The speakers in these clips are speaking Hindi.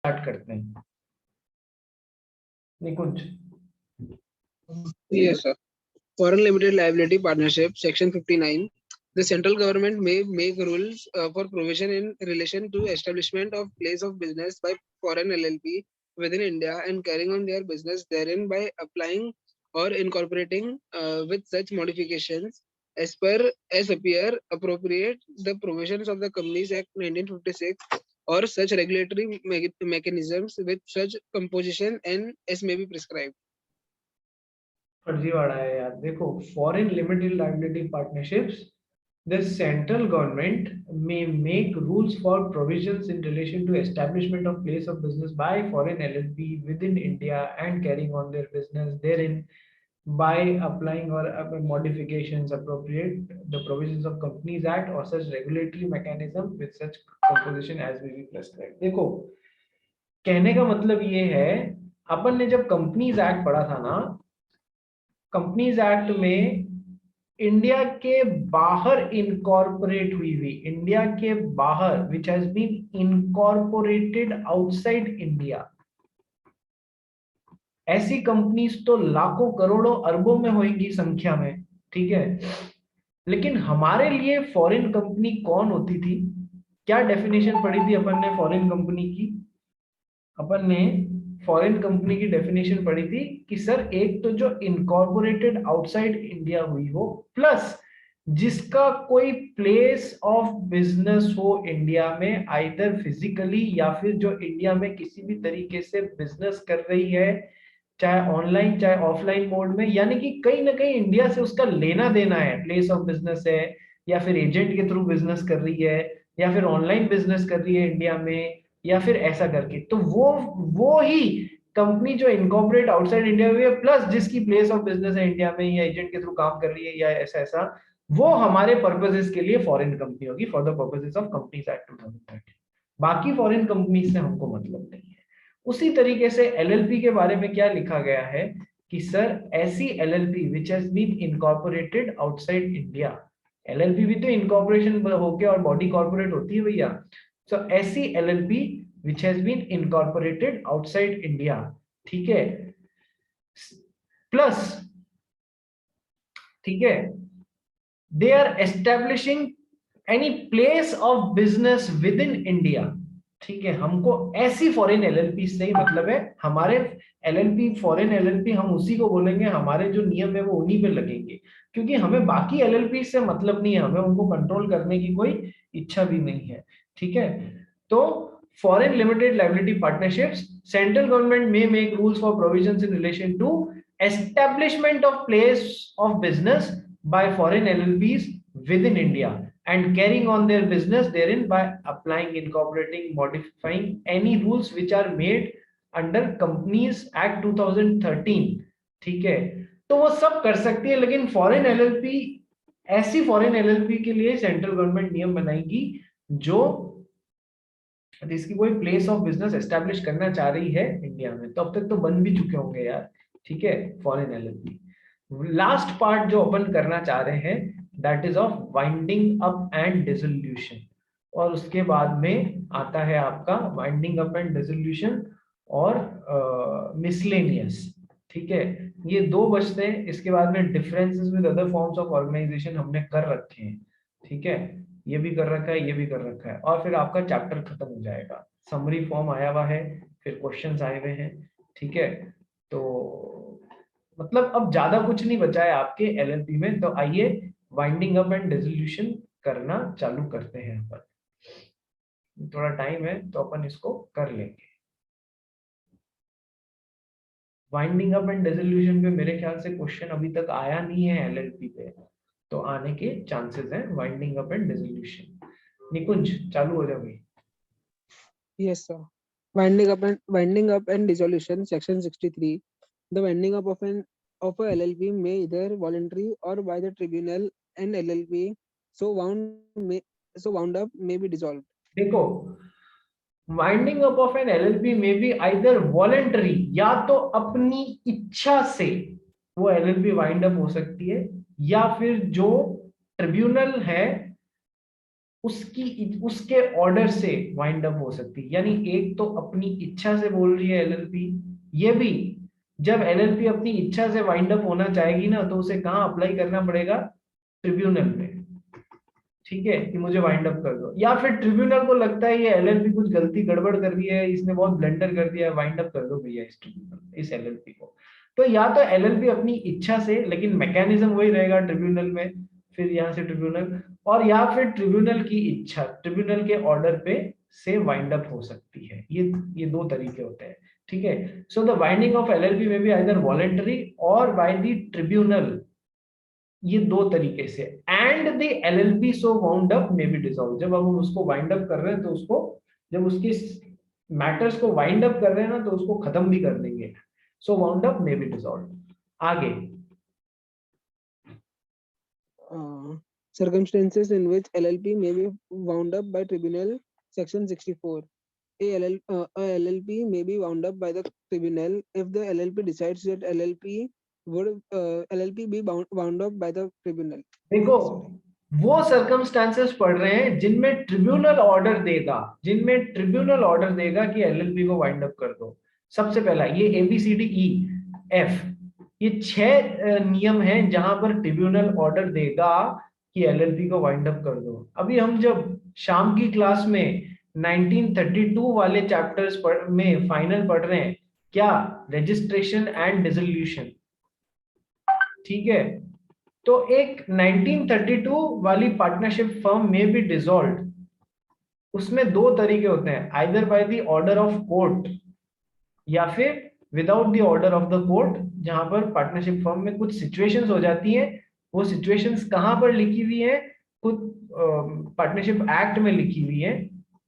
स्टार्ट करते हैं। निकुंज। Yes, sir. Foreign limited liability partnership, section 59. The central government may make rules for provision in relation to establishment of place of business by foreign LLP within India and carrying on their business therein by applying or incorporating with such modifications as appear appropriate the provisions of the Companies Act 1956 or such regulatory mechanisms with such composition and as may be prescribed. फर्जीवाड़ा है यार। देखो, foreign limited liability partnerships, the central government may make rules for provisions in relation to establishment of place of business by foreign LLP within India and carrying on their business therein by applying or modifications appropriate the provisions of Companies Act or such regulatory mechanism with such composition as may be prescribed। देखो, कहने का मतलब ये है, अपन ने जब कंपनीज एक्ट पढ़ा था ना, कंपनीज एक्ट में इंडिया के बाहर इनकॉर्पोरेट हुई इंडिया के बाहर which has been incorporated outside India, ऐसी कंपनीज तो लाखों करोड़ों अरबों में होंगी संख्या में, ठीक है। लेकिन हमारे लिए फॉरेन कंपनी कौन होती थी? क्या डेफिनेशन पढ़ी थी अपन ने फॉरेन कंपनी की? अपन ने फॉरेन कंपनी की डेफिनेशन पढ़ी थी कि सर एक तो जो इनकॉर्पोरेटेड आउटसाइड इंडिया हुई हो, प्लस जिसका कोई प्लेस ऑफ बिजनेस हो इंडिया में, आइदर फिजिकली या फिर जो इंडिया में किसी भी तरीके से बिजनेस कर रही है, चाहे ऑनलाइन चाहे ऑफलाइन मोड में, यानी कि कहीं ना कहीं इंडिया से उसका लेना देना है, प्लेस ऑफ बिजनेस है या फिर एजेंट के थ्रू बिजनेस कर रही है या फिर ऑनलाइन बिजनेस कर रही है इंडिया में या फिर ऐसा करके, तो वो ही कंपनी जो इनकॉर्पोरेट आउटसाइड इंडिया हुई है प्लस जिसकी प्लेस ऑफ बिजनेस है इंडिया में या एजेंट के थ्रू काम कर रही है या ऐसा ऐसा, वो हमारे पर्पसेस के लिए फॉरेन कंपनी होगी for the purposes of companies act 2013। बाकी फॉरेन कंपनी से हमको मतलब नहीं है। उसी तरीके से एलएलपी के बारे में क्या लिखा गया है कि सर ऐसी LLP which has been incorporated outside India, LLP भी तो इनकॉर्पोरेशन होके और बॉडी कॉर्पोरेट होती है भैया, so ऐसी LLP which has been incorporated outside India, ठीक है, प्लस, ठीक है, they are establishing any place of business within India, ठीक है। हमको ऐसी फॉरेन LLP से ही मतलब है, हमारे LLP फॉरेन LLP हम उसी को बोलेंगे, हमारे जो नियम है वो उन्हीं पे लगेंगे, क्योंकि हमें बाकी LLP से मतलब नहीं है, हमें उनको कंट्रोल करने की कोई इच्छा भी नहीं है, ठीक है। तो foreign limited liability partnerships, central government may make rules for provisions in relation to establishment of place of business by foreign LLPs within India and carrying on their business therein by applying, incorporating, modifying any rules which are made under Companies Act 2013, ठीक है। तो वो सब कर सकती है, लेकिन फॉरेन LLP, ऐसी फॉरेन LLP के लिए सेंट्रल गवर्नमेंट नियम बनाएगी जो जिसकी कोई प्लेस ऑफ बिजनेस एस्टैब्लिश करना चाह रही है इंडिया में, तो अब तक तो बन भी चुके होंगे यार, ठीक है, फॉरेन LLP। लास्ट पार्ट जो अपन करना चाह रहे हैं that is of winding up and dissolution, और उसके बाद में आता है आपका वाइंडिंग अप एंड डिसोल्यूशन और मिसलेनियस, ठीक है। ये दो बचते हैं, इसके बाद में differences with other forms of organisation हमने कर रखे हैं, ठीक है, ये भी कर रखा है, ये भी कर रखा है, और फिर आपका चैप्टर खत्म हो जाएगा। समरी फॉर्म आया हुआ है, फिर क्वेश्चंस आए हुए हैं, ठीक है। तो मतलब अब ज्यादा कुछ नहीं बचा है आपके एलएलपी में, तो आइए वाइंडिंग अप एंड डिसोल्यूशन करना चालू करते हैं। अपन थोड़ा टाइम है तो अपन इसको कर लेंगे। वाइंडिंग अप एंड डिसोल्यूशन पे मेरे ख्याल से क्वेश्चन अभी तक आया नहीं है एलएलपी पे, तो आने के चांसेस हैं। वाइंडिंग अप एंड डिसोल्यूशन, निकुंज चालू हो जाओ भाई। Yes, sir. Winding up and dissolution, section 63. The winding up of a LLP may either voluntary or by the tribunal, and LLP so wound up may be dissolved. देखो, winding up of an LLP में भी आइदर वॉलेंटरी, या तो अपनी इच्छा से वो एलएलपी वाइंड अप हो सकती है, या फिर जो ट्रिब्यूनल है उसके ऑर्डर से वाइंड अप हो सकती है। यानी एक तो अपनी इच्छा से बोल रही है एलएलपी, ये भी जब एलएलपी अपनी इच्छा से वाइंड अप होना चाहेगी ना, तो उसे कहाँ अप्लाई करना पड़ेगा? ट्रिब्यूनल में। ठीक है, कि मुझे वाइंड अप कर दो, या फिर ट्रिब्यूनल को लगता है ये एलएलपी कुछ गलती गड़बड़ कर रही है, इसने बहुत ब्लंडर कर दिया है, वाइंड अप कर दो भैया इस ट्रिब्यूनल, इस एलएलपी को। तो या तो एलएलपी अपनी इच्छा से, लेकिन मैकेनिज्म वही रहेगा ट्रिब्यूनल में, फिर यहाँ से ट्रिब्यूनल, और या फिर ट्रिब्यूनल की इच्छा, ट्रिब्यूनल के ऑर्डर पे से वाइंड अप हो सकती है। ये दो तरीके होते हैं। ठीक है, so the winding of LLP में बी आइदर वॉलेंटरी और बाय द ट्रिब्यूनल, ये दो तरीके से। And the LLP so wound up may be dissolve, जब हम उसको वाइंड अप कर रहे हैं तो उसको, जब उसकी मैटर्स को वाइंड अप कर रहे हैं ना, तो उसको खत्म भी कर देंगे। So wound up may be dissolve. आगे, circumstances in which LLP may be wound up by tribunal, section 64. A LLP may be wound up by the tribunal if the LLP decides that LLP be wound up by the tribunal. देखो वो सर्कमस्टांसेस पढ़ रहे हैं जिनमें ट्रिब्यूनल ऑर्डर देगा, जिनमें ट्रिब्यूनल ऑर्डर देगा कि एलएलपी को वाइंड अप कर दो। सबसे पहला ये ABCDEF, ये 6 नियम हैं जहां पर ट्रिब्यूनल ऑर्डर देगा कि एलएलपी को वाइंड अप कर दो। अभी हम जब शाम की क्लास में 1932 वाले चैप्टर्स में फाइनल पढ़ रहे हैं, क्या? Registration and dissolution. ठीक है, तो एक 1932 वाली पार्टनरशिप फर्म में भी डिसॉल्व, उसमें दो तरीके होते हैं, either by the order of court या फिर without the order of the court, जहां पर पार्टनरशिप फर्म में कुछ सिचुएशंस हो जाती हैं। वो सिचुएशंस कहां पर लिखी हुई है? खुद पार्टनरशिप एक्ट में लिखी हुई है।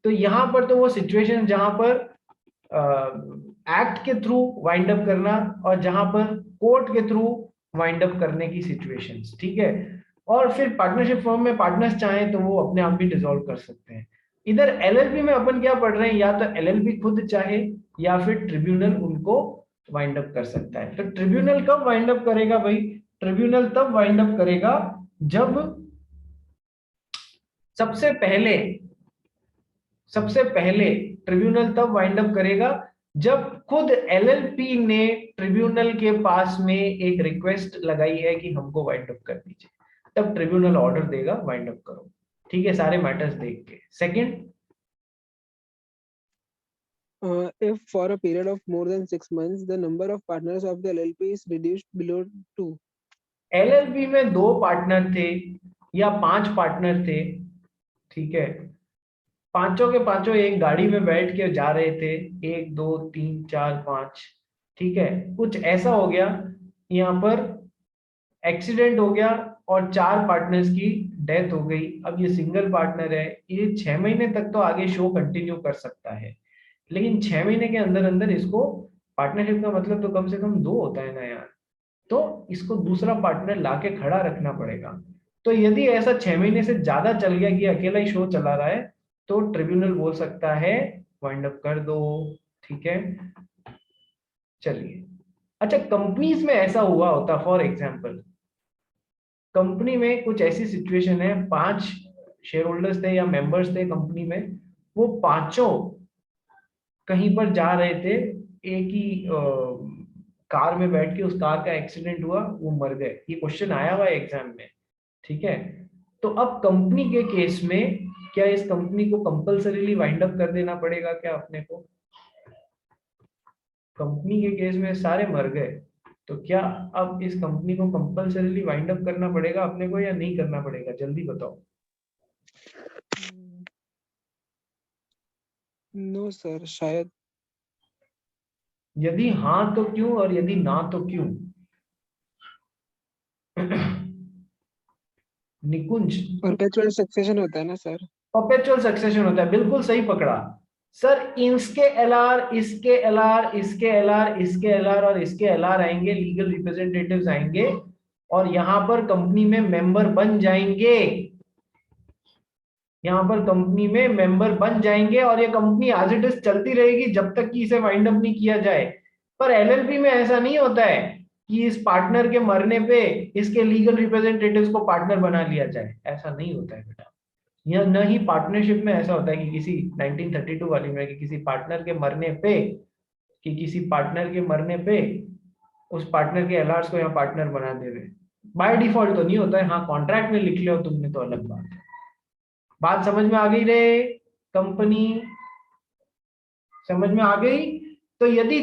तो यहाँ पर तो वो सिचुएशन जहां पर एक्ट के थ्रू वाइंड अप करना, और जहां पर कोर्ट के थ्रू वाइंड अप करने की सिचुएशंस। ठीक है, और फिर पार्टनरशिप फर्म में पार्टनर्स चाहें तो वो अपने आप भी डिसॉल्व कर सकते हैं। इधर एलएलपी में अपन क्या पढ़ रहे हैं, या तो एलएलपी खुद चाहे या फिर ट्रिब्यूनल उनको वाइंड अप कर सकता है। तो ट्रिब्यूनल कब वाइंड अप करेगा भाई? ट्रिब्यूनल तब वाइंड अप करेगा जब सबसे पहले ट्रिब्यूनल तब वाइंड अप करेगा जब खुद एलएलपी ने ट्रिब्यूनल के पास में एक रिक्वेस्ट लगाई है कि हमको वाइंड अप कर दीजिए, तब ट्रिब्यूनल ऑर्डर देगा वाइंड अप करो। ठीक है, सारे मैटर्स देख के। Second, if for a period of more than 6 months the number of partners of the LLP is reduced below 2. LLP में 2 पार्टनर थे या 5 पार्टनर थे। ठीक है, पांचों के पांचों एक गाड़ी में बैठ के जा रहे थे, 1 2 3 4 5। ठीक है, कुछ ऐसा हो गया, यहाँ पर एक्सीडेंट हो गया और 4 पार्टनर्स की डेथ हो गई। अब ये सिंगल पार्टनर है, ये 6 महीने तक तो आगे शो कंटिन्यू कर सकता है, लेकिन 6 महीने के अंदर अंदर इसको, पार्टनरशिप का मतलब तो कम से कम 2 होता है ना यार, तो इसको दूसरा पार्टनर लाके खड़ा रखना पड़ेगा। तो यदि ऐसा 6 महीने से ज्यादा चल गया कि अकेला ही शो चला रहा है, तो ट्रिब्यूनल बोल सकता है वाइंड अप कर दो। ठीक है, चलिए। अच्छा, कंपनीज में ऐसा हुआ होता, फॉर एग्जांपल कंपनी में कुछ ऐसी सिचुएशन है, 5 शेयर होल्डर्स थे या मेंबर्स थे कंपनी में, वो पांचों कहीं पर जा रहे थे, एक ही कार में बैठ के, उस कार का एक्सीडेंट हुआ, वो मर गए। ये क्वेश्चन आया हुआ है एग्जाम में। ठीक है, तो अब कंपनी के केस में क्या इस कंपनी को कंपल्सरीली वाइंड अप कर देना पड़ेगा क्या अपने को? कंपनी के केस में सारे मर गए, तो क्या अब इस कंपनी को कंपल्सरीली वाइंड अप करना पड़ेगा अपने को या नहीं करना पड़ेगा? जल्दी बताओ। नो सर, शायद। यदि हाँ तो क्यों, और यदि ना तो क्यों? निकुंज, परपेचुअल सक्सेशन होता है ना सर? परपेचुअल सक्सेशन होता है, बिल्कुल सही पकड़ा सर। इसके एलआर, इसके एलआर, इसके एलआर, इसके एलआर और इसके एलआर आएंगे, लीगल रिप्रेजेंटेटिव्स आएंगे और यहाँ पर कंपनी में मेंबर बन जाएंगे। यहाँ पर कंपनी में मेंबर बन जाएंगे और ये कंपनी एज इट इज चलती रहेगी जब तक कि इसे वाइंड अप नहीं किया जाए। पर एलएलपी में ऐसा नहीं होता है कि इस पार्टनर के मरने पे इसके लीगल रिप्रेजेंटेटिव्स को पार्टनर बना लिया जाए, ऐसा नहीं होता है बेटा। यह न ही पार्टनरशिप में ऐसा होता है कि किसी 1932 वाली में कि किसी पार्टनर के मरने पे, कि किसी पार्टनर के मरने पे उस पार्टनर के एलआरस को यहाँ पार्टनर बना दे रहे। बाय डिफॉल्ट तो नहीं होता है, हाँ कॉन्ट्रैक्ट में लिख लिया हो तुमने तो अलग बात है। बात समझ में आ गई रे कंपनी, समझ में आ गई। तो यदि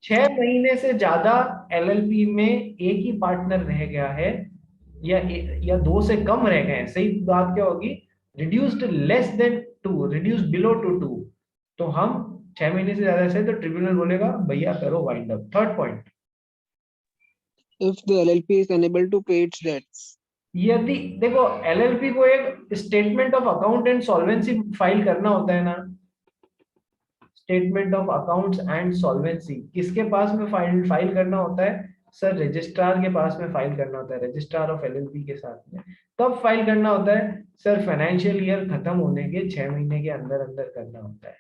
6 महीने से ज्यादा एलएलपी में एक ही पार्टनर रह गया है, या 2 से कम रह गए हैं, सही बात क्या होगी, reduced less than 2, reduced below to 2, तो हम 6 महीने से ज्यादा से तो ट्रिब्यूनल बोलेगा भैया करो wind up. Third point, if the LLP is unable to pay its debts. यदि देखो एलएलपी को एक statement of account and solvency file करना होता है ना, statement of accounts and solvency किसके पास में फाइल फाइल करना होता है, सर रजिस्ट्रार के पास में फाइल करना होता है, रजिस्ट्रार ऑफ एलएलपी के साथ में। कब फाइल करना होता है, सर फाइनेंशियल ईयर खत्म होने के 6 महीने के अंदर अंदर करना होता है।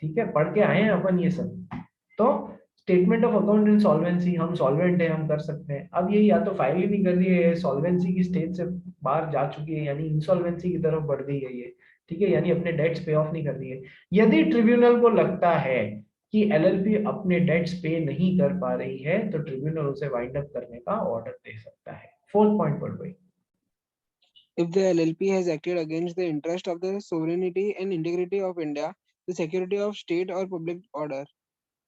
ठीक है, पढ़ के आए हैं अपन ये सब। तो statement of account in solvency, हम सॉल्वेंट है, हम कर सकते हैं। अब ये या तो फाइल ही नहीं कर रही है, सॉल्वेंसी की स्टेज से बाहर जा चुकी है, यानी इंसॉल्वेंसी की तरफ बढ़ गई है ये। ठीक है, यानी अपने डेट्स पे ऑफ नहीं कर रही है। यदि ट्रिब्यूनल को लगता है कि एलएलपी अपने डेट्स पे नहीं कर पा रही है, तो ट्रिब्यूनल उसे वाइंड अप करने का ऑर्डर दे सकता है। फोर्थ पॉइंट पर भाई, If the LLP has acted against the interest of the sovereignty and integrity of India, the security of state or public order.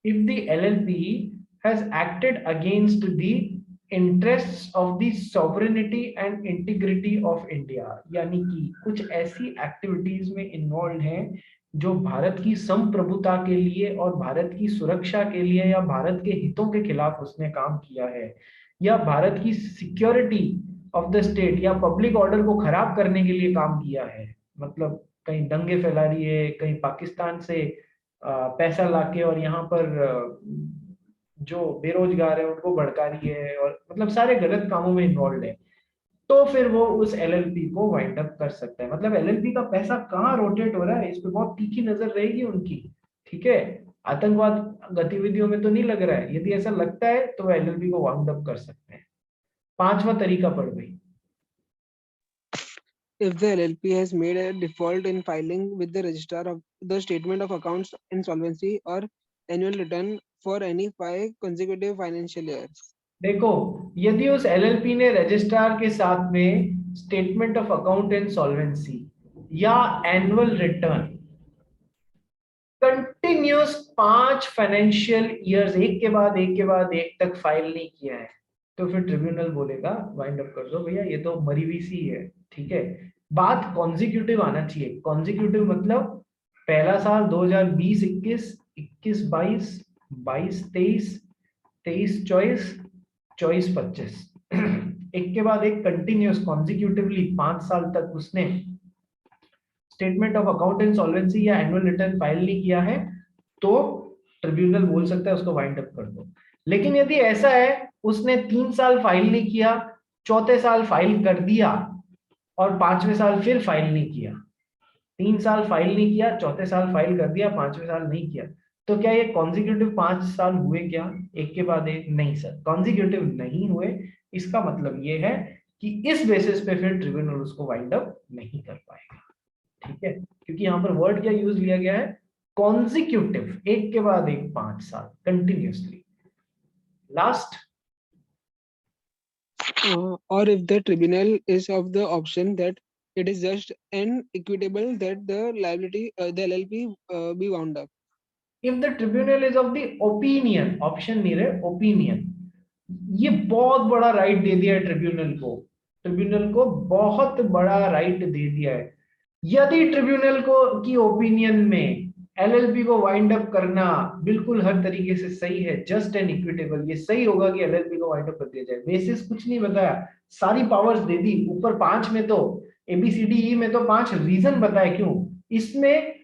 if the LLP has acted against the interests of the sovereignty and integrity of India, यानी कि कुछ ऐसी एक्टिविटीज में इन्वॉल्व हैं जो भारत की संप्रभुता के लिए और भारत की सुरक्षा के लिए या भारत के हितों के खिलाफ उसने काम किया है, या भारत की सिक्योरिटी ऑफ द स्टेट या पब्लिक ऑर्डर को खराब करने के लिए काम किया है। मतलब कहीं दंगे फैला रही है, कहीं पाकिस्तान से पैसा लाके और यहाँ पर जो बेरोजगार है उनको भड़का रही है, और मतलब सारे गलत कामों में इन्वॉल्व है, तो फिर वो उस एलएलपी को वाइंड अप कर सकता है। मतलब एलएलपी का पैसा कहाँ रोटेट हो रहा है, इस पे बहुत तीखी नजर रहेगी उनकी। ठीक है, आतंकवाद गतिविधियों में तो नहीं लग रहा है, यदि ऐसा लगता है तो वो एलएलपी को वाइंड अप कर सकते हैं। पांचवा तरीका पढ़ गई, If the LLP has made a default in filing with the registrar of the statement of accounts insolvency or annual return for any 5 consecutive financial years. देखो यदि उस एलएलपी ने रजिस्ट्रार के साथ में statement of account and solvency या annual return continuous 5 financial years एक के बाद एक के बाद एक तक फाइल नहीं किया है, तो फिर ट्रिब्यूनल बोलेगा वाइंड अप कर दो भैया, ये तो मरी हुई सी है। ठीक है, बात कॉन्जिक्यूटिव आना चाहिए। कॉन्जिक्यूटिव मतलब पहला साल 2020 21 21 22 22 23 23 24 24 25 एक के बाद एक कंटिन्यूस कॉन्जिक्यूटिवली 5 साल तक उसने statement of account and solvency या एनुअल रिटर्न फाइल नहीं किया है, तो ट्रिब्यूनल बोल सकता है उसको वाइंड अप कर दो। लेकिन यदि ऐसा है उसने 3 साल फाइल नहीं किया, चौथे साल फाइल कर दिया और 5वें साल फिर फाइल नहीं किया, 3 साल फाइल नहीं किया, चौथे साल फाइल कर दिया, 5वें साल नहीं किया, तो क्या ये कॉन्जिक्यूटिव 5 साल हुए क्या एक के बाद एक? नहीं सर, कॉन्जिक्यूटिव नहीं हुए। इसका मतलब ये है कि इस बेसिस पे फिर ट्रिब्यूनल उसको वाइंड अप नहीं कर पाएगा। ठीक है, क्योंकि यहाँ पर वर्ड क्या यूज लिया गया है, कॉन्जिक्यूटिव, एक के बाद एक 5 साल continuously. Last, Or if the tribunal is of the option that it is just and equitable that the liability, the LLP be wound up. If the tribunal is of the opinion, option नहीं रहे, ओपिनियन, ये बहुत बड़ा राइट दे दिया है ट्रिब्यूनल को, ट्रिब्यूनल को बहुत बड़ा राइट दे दिया है। यदि ट्रिब्यूनल को की ओपिनियन में एलएलपी को वाइंड अप करना बिल्कुल हर तरीके से सही है, जस्ट एंड इक्विटेबल, ये सही होगा कि एलएलपी को वाइंड अप कर दिया जाए। बेसिस कुछ नहीं बताया, सारी पावर्स दे दी, ऊपर 5 में तो एबीसीडी में तो 5 रीजन बताए क्यों, इसमें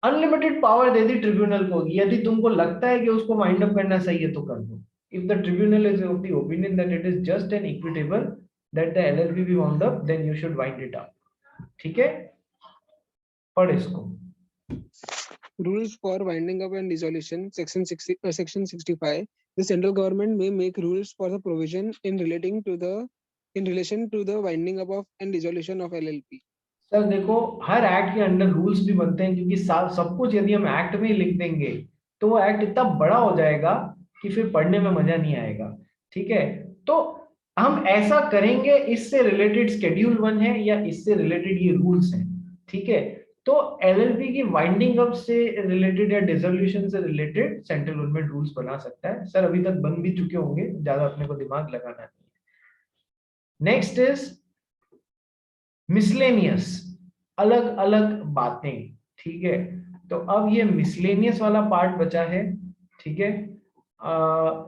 अनलिमिटेड पावर दे दी ट्रिब्यूनल को। यदि तुमको लगता है कि उसको वाइंड अप करना सही है तो कर दो। If the tribunal is of the opinion that it is just and equitable that the LLP be wound up, then you should wind it up. ठीक है, पढ़ इसको। Rules for winding up and dissolution, section 65. The central government may make rules for the provision in relation to the winding up of and dissolution of LLP. Sir देखो, हर एक्ट के अंडर रूल्स भी बनते हैं, क्योंकि सब कुछ यदि हम एक्ट में ही लिख देंगे तो वो एक्ट इतना बड़ा हो जाएगा कि फिर पढ़ने में मजा नहीं आएगा। ठीक है, तो हम ऐसा करेंगे, इससे रिलेटेड शेड्यूल 1 है या इससे रिलेटेड ये रूल्स हैं। ठीक है, तो एलएलपी की वाइंडिंग अप से रिलेटेड या डिसोल्यूशन से रिलेटेड सेंट्रल गवर्नमेंट रूल्स बना सकता है। सर अभी तक बन भी चुके होंगे, ज्यादा अपने को दिमाग लगाना नहीं है। नेक्स्ट इज मिसलेनियस, अलग अलग बातें। ठीक है, तो अब ये मिसलेनियस वाला पार्ट बचा है। ठीक है,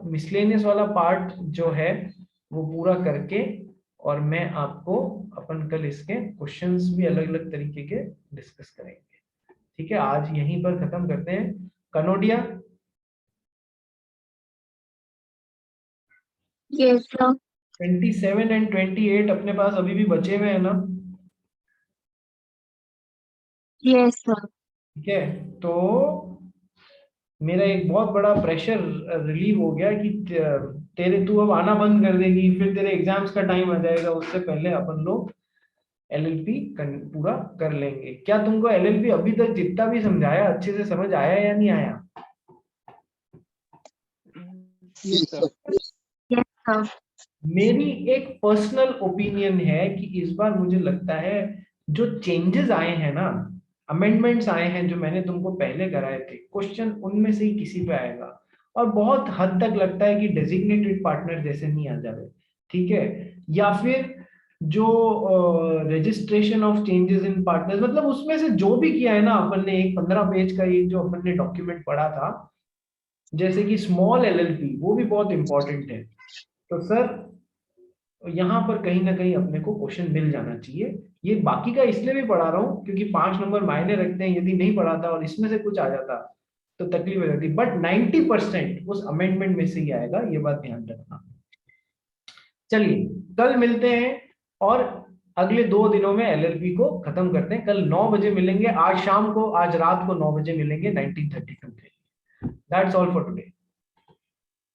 मिसलेनियस वाला पार्ट जो है वो पूरा करके, और मैं आपको, अपन कल इसके क्वेश्चंस भी अलग अलग तरीके के डिस्कस करेंगे। ठीक है, आज यहीं पर खत्म करते हैं। Kanodia, yes sir. 27 एंड 28 अपने पास अभी भी बचे हुए हैं ना? Yes sir. ठीक है, तो मेरा एक बहुत बड़ा प्रेशर रिलीव हो गया कि तेरे तू अब आना बंद कर देगी, फिर तेरे एग्जाम्स का टाइम आ जाएगा, उससे पहले अपन लोग एलएलपी पूरा कर लेंगे। क्या तुमको एलएलपी अभी तक जितना भी समझाया अच्छे से समझ आया या नहीं आया? Yes, sir. Yes sir. मेरी एक पर्सनल ओपिनियन है कि इस बार मुझे लगता है जो चेंजेस आए हैं ना, अमेंडमेंट्स आए हैं जो मैंने तुमको पहले कराए थे, क्वेश्चन उनमें से ही किसी पे आएगा। और बहुत हद तक लगता है कि डेजिग्नेटेड पार्टनर जैसे नहीं आ जाए। ठीक है, या फिर जो registration of changes in partners, मतलब उसमें से जो भी किया है ना अपन ने, एक 15 पेज का एक जो अपन ने डॉक्यूमेंट पढ़ा था, जैसे कि स्मॉल एलएलपी, वो भी बहुत इंपॉर्टेंट है। तो सर यहाँ पर कहीं ना कहीं अपने को क्वेश्चन मिल जाना चाहिए। ये बाकी का इसलिए भी पढ़ा रहा हूँ क्योंकि 5 नंबर मायने रखते हैं, यदि नहीं पढ़ाता और इसमें से कुछ आ जाता तो तकलीफ हो जाती, बट 90% उस अमेंडमेंट में से ही आएगा, ये बात ध्यान रखना। चलिए, कल मिलते हैं और अगले 2 दिनों में एलएलबी को खत्म करते हैं। कल 9 बजे मिलेंगे, आज शाम को, आज रात को 9 बजे मिलेंगे 1932 के लिए। That's all for today.